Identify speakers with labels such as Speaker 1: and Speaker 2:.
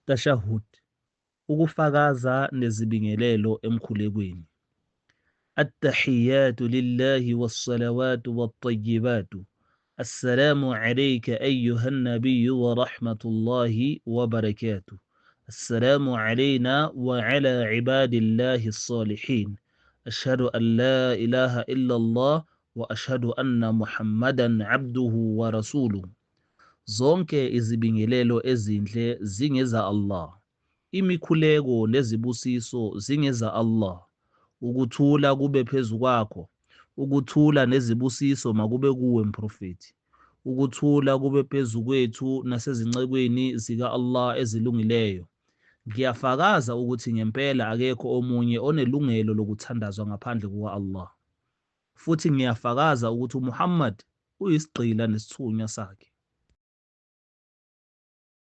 Speaker 1: Tashahhud, ukufakaza nezibingelelo emkhulekweni. At-tahiyyatu lillahi was-salawatu wat-tayyibatu. Assalamu alayka ayyuhan nabiyyu wa rahmatullahi wa barakatuh. Assalamu alayna wa ala ibadillahi as-salihin. Ashhadu an la ilaha illallah wa ashhadu anna Muhammadan abduhu wa rasuluhu. Zonke izibingelelo ezinhle zingeza Allah. Imikhuleko nezibusiso zingeza Allah. Ukuthula kube phezu kwakho. Ukuthula nezibusiso makube kuwe mprofethi. Ukuthula kube phezu kwethu nasezincekweni zika Allah ezilungileyo. Ngiyafakaza ukuthi ngempela akekho omunye onelungelo lokuthandazwa ngaphandle kuka Allah. Futhi ngiyafakaza ukuthi uMuhammad uyisigqila nesithunywa sakhe.